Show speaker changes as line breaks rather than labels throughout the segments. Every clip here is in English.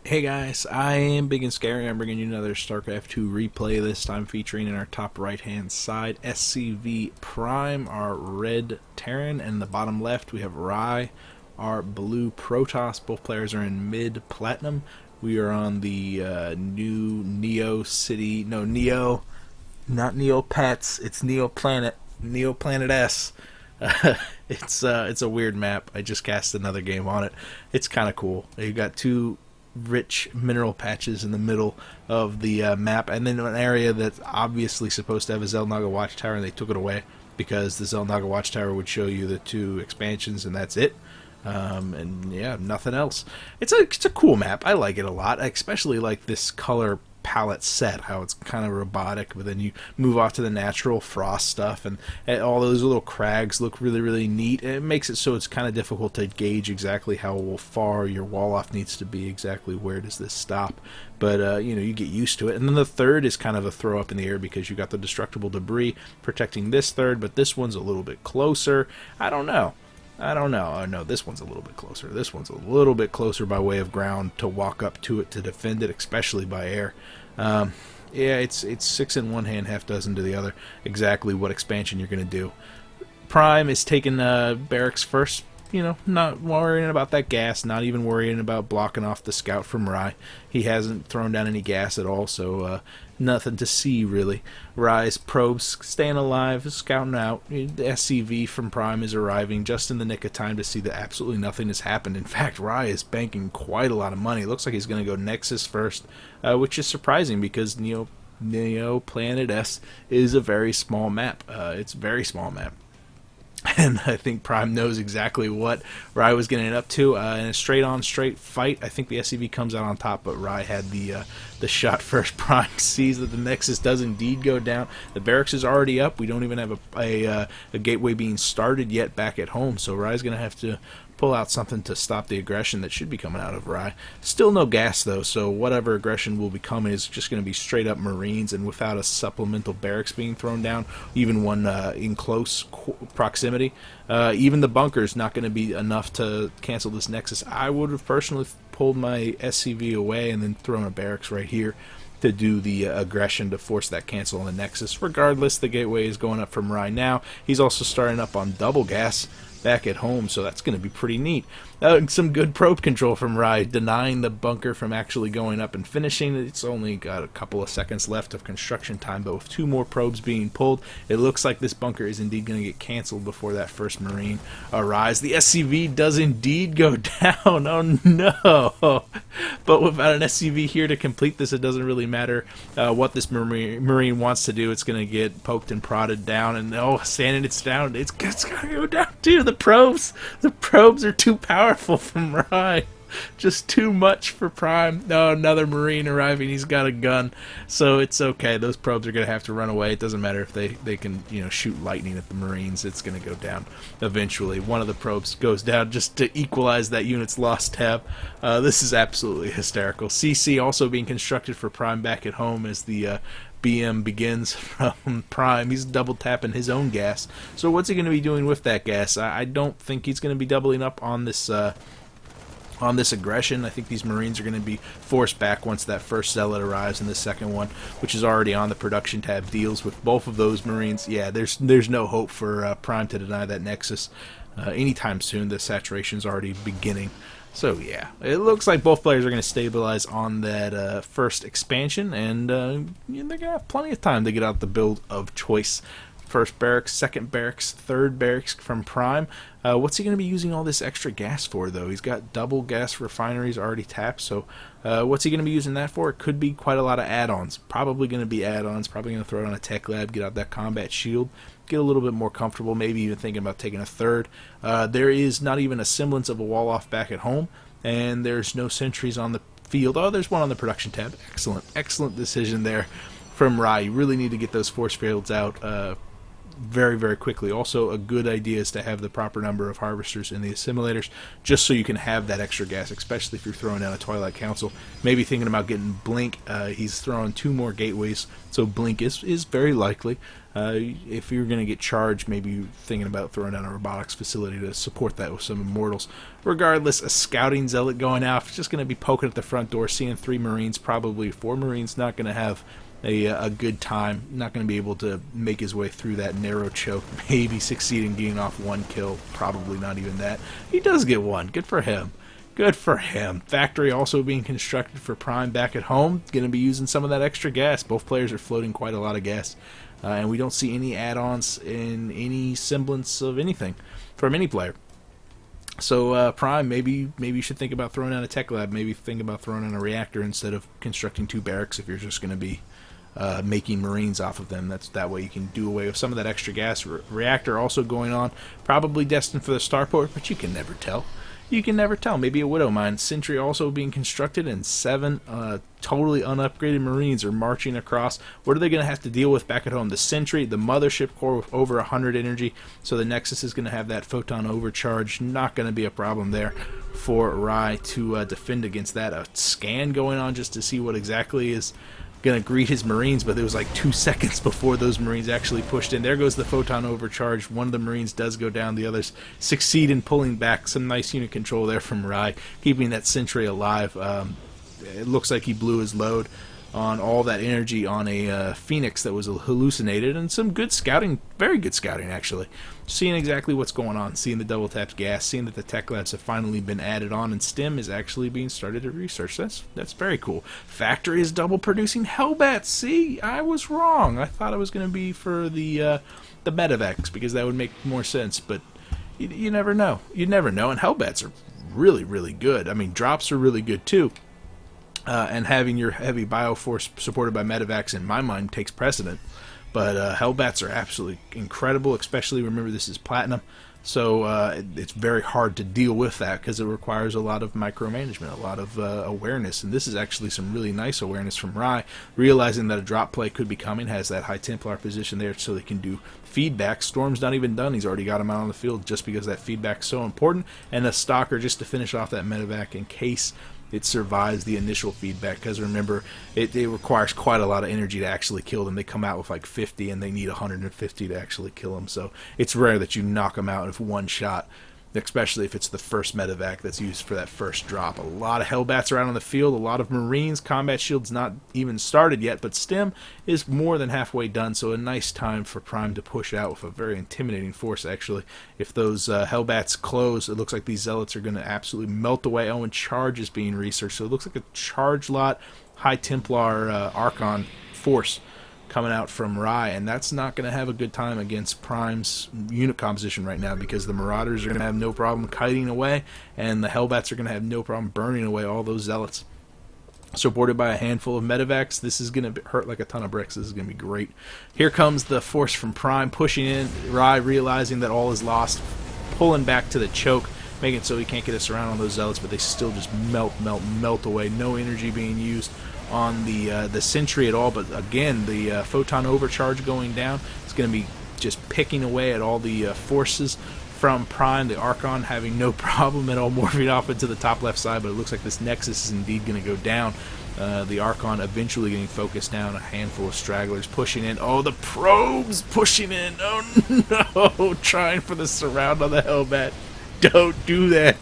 Hey guys, I am Ibigandscary. I'm bringing you another StarCraft 2 replay, this time featuring in our top right hand side SCV Prime, our red Terran, and in the bottom left we have Rhye, our blue Protoss. Both players are in mid platinum. We are on the new Neo City, no, Neo, not Neopets, it's Neo Planet, Neo Planet S. It's a weird map. I just cast another game on it. It's kind of cool. You got two rich mineral patches in the middle of the map, and then an area that's obviously supposed to have a Xel'Naga Watchtower, and they took it away because the Xel'Naga Watchtower would show you the two expansions, and that's it. And yeah, nothing else. It's a cool map. I like it a lot. I especially like this color palette set, how it's kind of robotic, but then you move off to the natural frost stuff, and all those little crags look really neat. It makes it so it's kind of difficult to gauge exactly how far your wall off needs to be, exactly where does this stop, but you get used to it. And then the third is kind of a throw up in the air because you got the destructible debris protecting this third, but this one's a little bit closer. I don't know. Oh, no, this one's a little bit closer. This one's a little bit closer by way of ground to walk up to it to defend it, especially by air. Yeah, it's six in one hand, half dozen to the other. Exactly what expansion you're going to do. Prime is taking barracks first. Not worrying about that gas, not even worrying about blocking off the scout from Rhye. He hasn't thrown down any gas at all, so nothing to see, really. Rhye's probes staying alive, scouting out. The SCV from Prime is arriving just in the nick of time to see that absolutely nothing has happened. In fact, Rhye is banking quite a lot of money. It looks like he's going to go Nexus first, which is surprising because Neo Planet S is a very small map. It's a very small map. And I think Prime knows exactly what Rhye was getting up to. In a straight fight, I think the SCV comes out on top, but Rhye had the shot first. Prime sees that the Nexus does indeed go down. The barracks is already up. We don't even have a gateway being started yet back at home, so Rhye's going to have to pull out something to stop the aggression that should be coming out of Rhye. Still no gas, though, so whatever aggression will be coming is just going to be straight up Marines, and without a supplemental barracks being thrown down, even one in close proximity, even the bunker's not going to be enough to cancel this Nexus. I would have personally pulled my SCV away and then thrown a barracks right here to do the aggression to force that cancel on the Nexus. Regardless, the gateway is going up from Rhye now. He's also starting up on double gas back at home, so that's going to be pretty neat. Some good probe control from Rhye, denying the bunker from actually going up and finishing. It's only got a couple of seconds left of construction time, but with two more probes being pulled, it looks like this bunker is indeed going to get canceled before that first Marine arrives. The SCV does indeed go down. Oh no! But without an SCV here to complete this, it doesn't really matter what this Marine wants to do. It's going to get poked and prodded down, and standing it's down. It's going to go down too. The probes are too powerful from Rhye. Just too much for Prime. No, another Marine arriving. He's got a gun, so it's okay. Those probes are going to have to run away. It doesn't matter if they can shoot lightning at the Marines. It's going to go down eventually. One of the probes goes down just to equalize that unit's loss tab. This is absolutely hysterical. CC also being constructed for Prime back at home as the BM begins from Prime. He's double tapping his own gas. So what's he going to be doing with that gas? I don't think he's going to be doubling up on this aggression. I think these Marines are going to be forced back once that first zealot arrives, and the second one, which is already on the production tab, deals with both of those Marines. Yeah, there's no hope for Prime to deny that Nexus anytime soon. The saturation's already beginning. So yeah, it looks like both players are going to stabilize on that first expansion, and they're going to have plenty of time to get out the build of choice. First barracks, second barracks, third barracks from Prime. What's he going to be using all this extra gas for, though? He's got double gas refineries already tapped, so what's he going to be using that for? It could be quite a lot of add-ons. Probably going to be add-ons. Probably going to throw it on a tech lab, get out that combat shield, get a little bit more comfortable, maybe even thinking about taking a third. There is not even a semblance of a wall-off back at home, and there's no sentries on the field. Oh, there's one on the production tab. Excellent decision there from Rhye. You really need to get those force fields out very, very quickly. Also, a good idea is to have the proper number of harvesters in the assimilators, just so you can have that extra gas, especially if you're throwing down a Twilight Council. Maybe thinking about getting Blink. He's throwing 2 more gateways, so Blink is very likely. If you're going to get charged, maybe thinking about throwing down a robotics facility to support that with some immortals. Regardless, a scouting zealot going out, just going to be poking at the front door, seeing 3 Marines, probably 4 Marines, not going to have a good time, not going to be able to make his way through that narrow choke, maybe succeed in getting off 1 kill, probably not even that. He does get 1, good for him. Good for him. Factory also being constructed for Prime back at home. Going to be using some of that extra gas. Both players are floating quite a lot of gas. And we don't see any add-ons in any semblance of anything from any player. So Prime, maybe you should think about throwing out a tech lab. Maybe think about throwing in a reactor instead of constructing 2 barracks if you're just going to be making Marines off of them. That way you can do away with some of that extra gas. Reactor also going on. Probably destined for the starport, but you can never tell. You can never tell. Maybe a Widow Mine. Sentry also being constructed, and 7 totally unupgraded Marines are marching across. What are they going to have to deal with back at home? The Sentry, the Mothership Core with over 100 energy, so the Nexus is going to have that photon overcharge. Not going to be a problem there for Rhye to defend against that. A scan going on just to see what exactly is going to greet his Marines, but it was like 2 seconds before those Marines actually pushed in. There goes the photon overcharge. One of the Marines does go down. The others succeed in pulling back. Some nice unit control there from Rhye, keeping that Sentry alive. It looks like he blew his load on all that energy on a Phoenix that was hallucinated, and some good scouting, very good scouting actually. Seeing exactly what's going on, seeing the double taps gas, seeing that the tech labs have finally been added on, and STEM is actually being started to research. That's very cool. Factory is double producing Hellbats. See, I was wrong. I thought it was going to be for the Medivacs, because that would make more sense, but you never know. You never know, and Hellbats are really, really good. I mean, drops are really good too. And having your heavy bioforce supported by medevacs, in my mind, takes precedent. But Hellbats are absolutely incredible, especially, remember, this is Platinum, so it's very hard to deal with that because it requires a lot of micromanagement, a lot of awareness, and this is actually some really nice awareness from Rhye, realizing that a drop play could be coming, has that High Templar position there so they can do feedback. Storm's not even done, he's already got him out on the field just because that feedback's so important, and a Stalker just to finish off that medevac in case it survives the initial feedback, because remember, it requires quite a lot of energy to actually kill them. They come out with like 50 and they need 150 to actually kill them, so it's rare that you knock them out with 1 shot, especially if it's the first medevac that's used for that first drop. A lot of Hellbats are out on the field, a lot of Marines. Combat Shield's not even started yet, but STEM is more than halfway done, so a nice time for Prime to push out with a very intimidating force, actually. If those Hellbats close, it looks like these Zealots are going to absolutely melt away. Oh, and Charge is being researched, so it looks like a Charge lot, High Templar Archon force coming out from Rhye, and that's not going to have a good time against Prime's unit composition right now, because the Marauders are going to have no problem kiting away, and the Hellbats are going to have no problem burning away all those Zealots. Supported by a handful of medevacs, this is going to hurt like a ton of bricks. This is going to be great. Here comes the force from Prime, pushing in. Rhye realizing that all is lost, pulling back to the choke, making it so he can't get us around on those Zealots, but they still just melt away. No energy being used on the Sentry at all, but again, the photon overcharge going down. It's going to be just picking away at all the forces from Prime. The Archon having no problem at all morphing off into the top left side, but it looks like this Nexus is indeed going to go down. The Archon eventually getting focused down. A handful of stragglers pushing in. Oh, the probes pushing in. Oh no, trying for the surround on the Hellbat. Don't do that.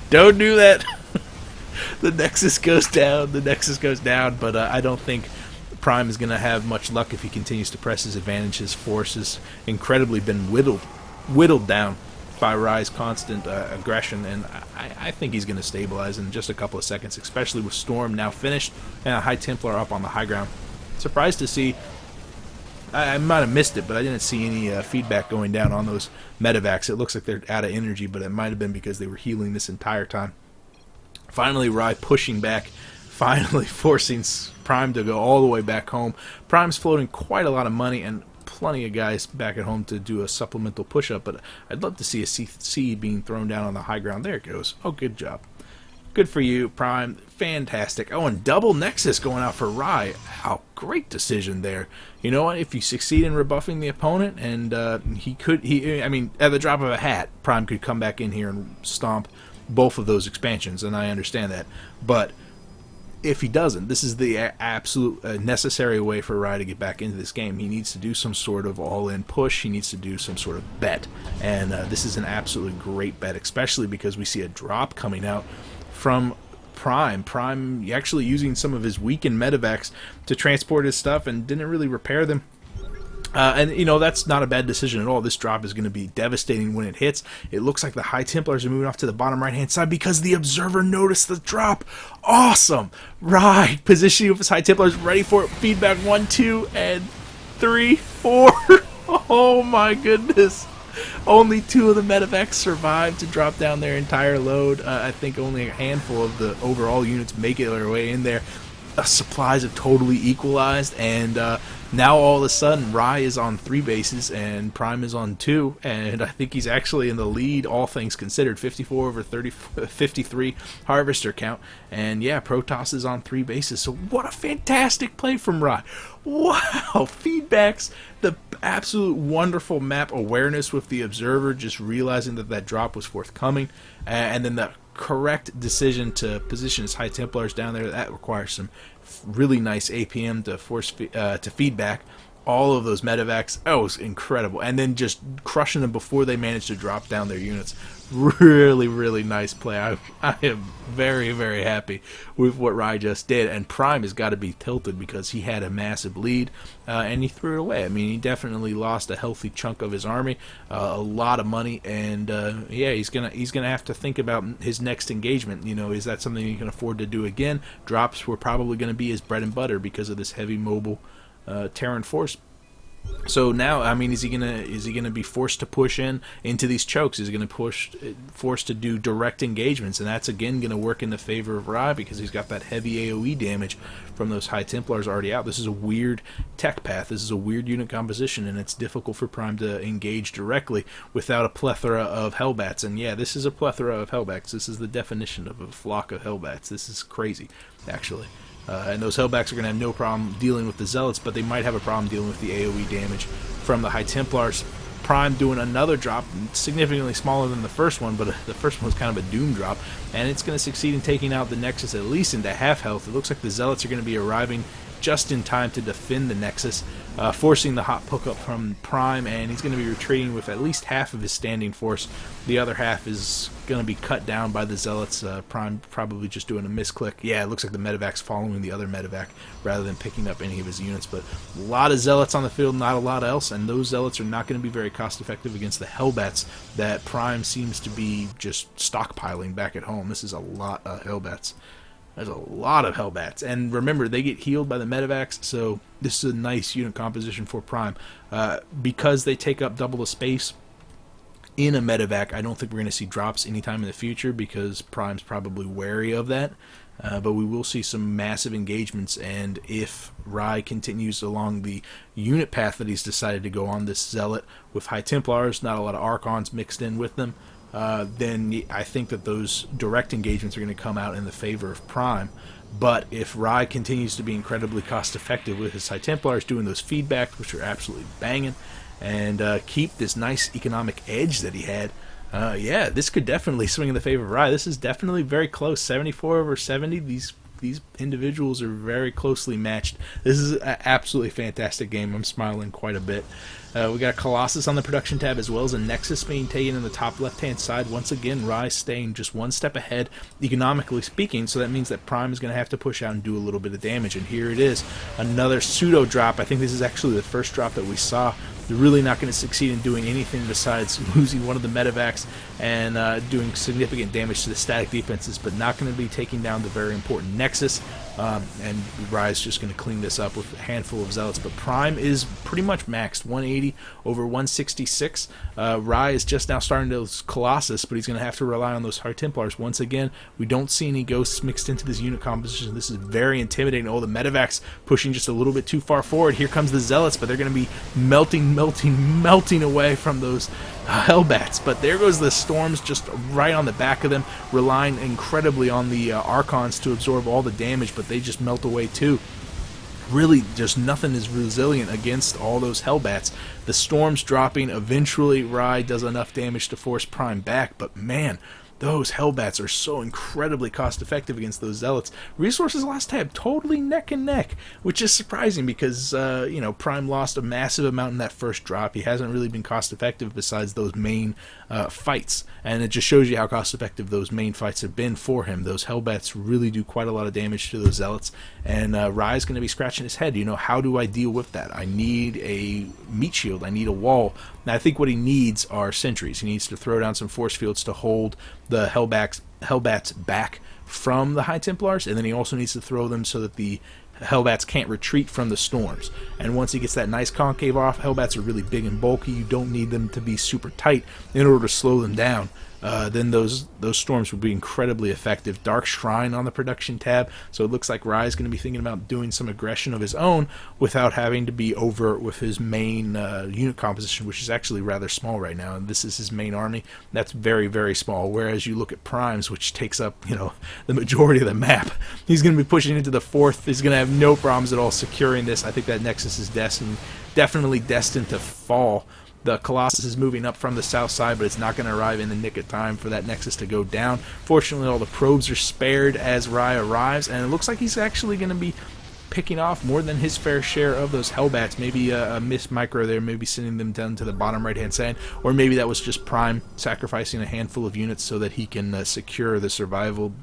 Don't do that. The Nexus goes down. The Nexus goes down, but I don't think Prime is going to have much luck if he continues to press his advantage. His force has incredibly been whittled down by Rhye's constant aggression, and I think he's going to stabilize in just a couple of seconds, especially with Storm now finished and a High Templar up on the high ground. Surprised to see, I might have missed it, but I didn't see any feedback going down on those medevacs. It looks like they're out of energy, but it might have been because they were healing this entire time. Finally, Rhye pushing back, finally forcing Prime to go all the way back home. Prime's floating quite a lot of money and plenty of guys back at home to do a supplemental push-up, but I'd love to see a C being thrown down on the high ground. There it goes. Oh, good job. Good for you, Prime. Fantastic. Oh, and double Nexus going out for Rhye. Wow, great decision there. You know what? If you succeed in rebuffing the opponent, and I mean, at the drop of a hat, Prime could come back in here and stomp both of those expansions, and I understand that. But if he doesn't, this is the absolute necessary way for Rhye to get back into this game. He needs to do some sort of all-in push. He needs to do some sort of bet. And this is an absolutely great bet, especially because we see a drop coming out from Prime. Prime actually using some of his weakened medevacs to transport his stuff and didn't really repair them. And, you know, that's not a bad decision at all. This drop is going to be devastating when it hits. It looks like the High Templars are moving off to the bottom right-hand side because the Observer noticed the drop. Awesome! Rhye positioning with his High Templars, ready for it. Feedback 1, 2, and 3, 4. Oh, my goodness. Only 2 of the medevacs survived to drop down their entire load. I think only a handful of the overall units make it their way in there. Supplies have totally equalized, and now all of a sudden Rhye is on 3 bases and Prime is on 2, and I think he's actually in the lead, all things considered. 54 over 53 harvester count, and yeah, Protoss is on 3 bases. So what a fantastic play from Rhye. Wow, feedbacks, the absolute wonderful map awareness with the Observer, just realizing that that drop was forthcoming, and then the correct decision to position his High Templars down there. That requires some really nice APM to force to feedback all of those medevacs. Oh, it was incredible. And then just crushing them before they managed to drop down their units. Really, really nice play. I am very, very happy with what Rhye just did. And Prime has got to be tilted because he had a massive lead, and he threw it away. I mean, he definitely lost a healthy chunk of his army, a lot of money, and yeah, he's gonna have to think about his next engagement. You know, is that something he can afford to do again? Drops were probably going to be his bread and butter because of this heavy mobile Terran force. So now, I mean, is he gonna be forced to push into these chokes? Is he gonna forced to do direct engagements? And that's again gonna work in the favor of Rhye because he's got that heavy AOE damage from those High Templars already out. This is a weird tech path. This is a weird unit composition, and it's difficult for Prime to engage directly without a plethora of Hellbats. And yeah, this is a plethora of Hellbats. This is the definition of a flock of Hellbats. This is crazy, actually. And those Hellbacks are going to have no problem dealing with the Zealots, but they might have a problem dealing with the AoE damage from the High Templars. Prime doing another drop, significantly smaller than the first one, but the first one was kind of a doom drop, and it's going to succeed in taking out the Nexus at least into half health. It looks like the Zealots are going to be arriving just in time to defend the Nexus, forcing the hot poke up from Prime, and he's going to be retreating with at least half of his standing force. The other half is going to be cut down by the Zealots. Prime probably just doing a misclick. Yeah, it looks like the medevac's following the other medevac rather than picking up any of his units, but a lot of Zealots on the field, not a lot else, and those Zealots are not going to be very cost effective against the Hellbats that Prime seems to be just stockpiling back at home. This is a lot of Hellbats. There's a lot of Hellbats, and remember, they get healed by the medevacs, so this is a nice unit composition for Prime. Because they take up double the space in a medevac, I don't think we're going to see drops anytime in the future because Prime's probably wary of that. But we will see some massive engagements, and if Rhye continues along the unit path that he's decided to go on, this Zealot with High Templars, not a lot of Archons mixed in with them, then I think that those direct engagements are going to come out in the favor of Prime. But if Rhye continues to be incredibly cost effective with his High Templars doing those feedbacks, which are absolutely banging, and keep this nice economic edge that he had, yeah, this could definitely swing in the favor of Rhye. This is definitely very close, 74 over 70. These individuals are very closely matched. This is an absolutely fantastic game. I'm smiling quite a bit. We got a Colossus on the production tab as well as a Nexus being taken in the top left-hand side. Once again, Rhye staying just one step ahead, economically speaking, so that means that Prime is going to have to push out and do a little bit of damage. And here it is, another pseudo drop. I think this is actually the first drop that we saw. They're really not going to succeed in doing anything besides losing one of the medevacs and doing significant damage to the static defenses, but not going to be taking down the very important Nexus. And Rhye's just going to clean this up with a handful of Zealots. But Prime is pretty much maxed, 180 over 166. Rhye is just now starting to Colossus, but he's going to have to rely on those High Templars. Once again, we don't see any ghosts mixed into this unit composition. This is very intimidating. Oh, the medevacs pushing just a little bit too far forward. Here comes the Zealots, but they're going to be melting away from those Hellbats. But there goes the Storms just right on the back of them, relying incredibly on the Archons to absorb all the damage, but they just melt away too. Really, just nothing is resilient against all those Hellbats. The Storms dropping, eventually Rhye does enough damage to force Prime back, but man, those Hellbats are so incredibly cost-effective against those Zealots. Resources last tab, totally neck and neck, which is surprising because, you know, Prime lost a massive amount in that first drop. He hasn't really been cost-effective besides those main fights, and it just shows you how cost-effective those main fights have been for him. Those Hellbats really do quite a lot of damage to those Zealots, and Rye's going to be scratching his head. You know, how do I deal with that? I need a meat shield. I need a wall. Now, I think what he needs are sentries. He needs to throw down some force fields to hold the Hellbats back from the High Templars, and then he also needs to throw them so that the Hellbats can't retreat from the Storms. And once he gets that nice concave off, Hellbats are really big and bulky. You don't need them to be super tight in order to slow them down. Then those Storms would be incredibly effective. Dark Shrine on the production tab, so it looks like Rye's going to be thinking about doing some aggression of his own without having to be overt with his main unit composition, which is actually rather small right now. And this is his main army. That's very, very small. Whereas you look at Primes, which takes up, you know, the majority of the map. He's going to be pushing into the 4th. He's going to have no problems at all securing this. I think that Nexus is definitely destined to fall. The Colossus is moving up from the south side, but it's not going to arrive in the nick of time for that Nexus to go down. Fortunately, all the probes are spared as Rhye arrives, and it looks like he's actually going to be picking off more than his fair share of those Hellbats. Maybe a missed micro there, maybe sending them down to the bottom right-hand side, or maybe that was just Prime sacrificing a handful of units so that he can secure the survival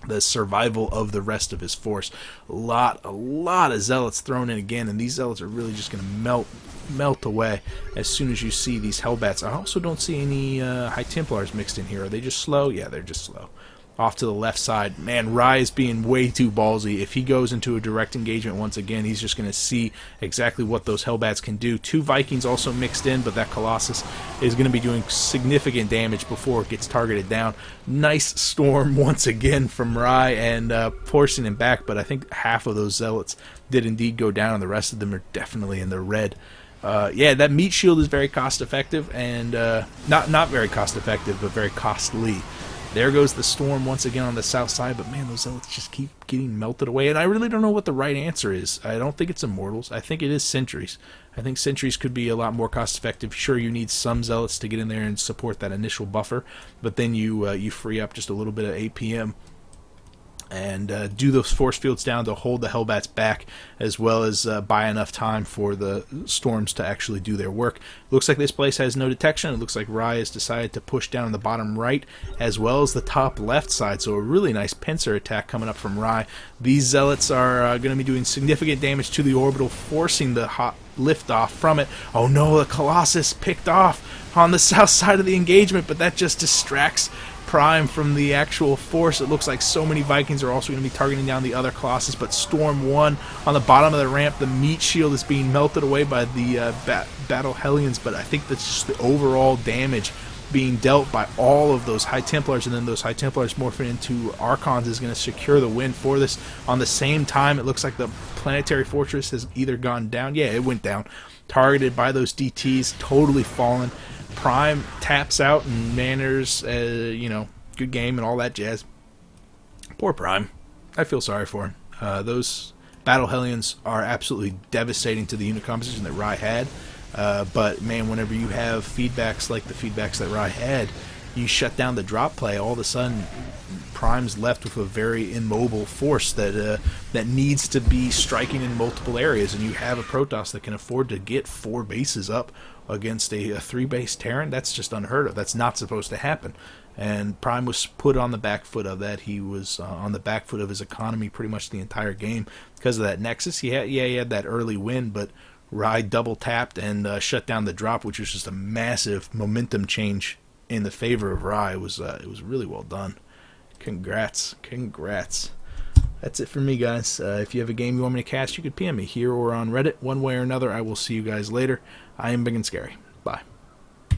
of the rest of his force. A lot of Zealots thrown in again, and these Zealots are really just going to melt away as soon as you see these Hellbats. I also don't see any High Templars mixed in here. Are they just slow? Yeah, they're just slow. Off to the left side, man, Rhye is being way too ballsy. If he goes into a direct engagement once again, he's just going to see exactly what those Hellbats can do. 2 Vikings also mixed in, but that Colossus is going to be doing significant damage before it gets targeted down. Nice storm once again from Rhye and forcing him back, but I think half of those Zealots did indeed go down, and the rest of them are definitely in the red. Yeah, that meat shield is very cost effective, and not very cost effective, but very costly. There goes the Storm once again on the south side, but man, those Zealots just keep getting melted away, and I really don't know what the right answer is. I don't think it's Immortals. I think it is Sentries. I think Sentries could be a lot more cost effective. Sure, you need some Zealots to get in there and support that initial buffer, but then you free up just a little bit of APM and do those force fields down to hold the Hellbats back, as well as buy enough time for the Storms to actually do their work. Looks like this place has no detection. It looks like Rhye has decided to push down the bottom right as well as the top left side, so a really nice pincer attack coming up from Rhye. These Zealots are going to be doing significant damage to the orbital, forcing the hot lift off from it. Oh no, the Colossus picked off on the south side of the engagement, but that just distracts Prime from the actual force. It looks like so many Vikings are also going to be targeting down the other Colossus, but Storm 1 on the bottom of the ramp. The meat shield is being melted away by the Battle Hellions, but I think that's just the overall damage being dealt by all of those High Templars, and then those High Templars morphing into Archons is going to secure the win for this. On the same time, it looks like the Planetary Fortress has either gone down. Yeah, it went down. Targeted by those DTs, totally fallen. Prime taps out and Manners, you know, good game and all that jazz. Poor Prime. I feel sorry for him. Those Battle Hellions are absolutely devastating to the unit composition that Rhye had. But, man, whenever you have feedbacks like the feedbacks that Rhye had, you shut down the drop play, all of a sudden Prime's left with a very immobile force that needs to be striking in multiple areas, and you have a Protoss that can afford to get 4 bases up against a 3-base Terran. That's just unheard of. That's not supposed to happen. And Prime was put on the back foot of that. He was on the back foot of his economy pretty much the entire game because of that Nexus. He had that early win, but Rhye double tapped and shut down the drop, which was just a massive momentum change in the favor of Rhye. It was really well done. Congrats. That's it for me, guys. If you have a game you want me to cast, you could PM me here or on Reddit. One way or another, I will see you guys later. I am Ibigandscary. Bye.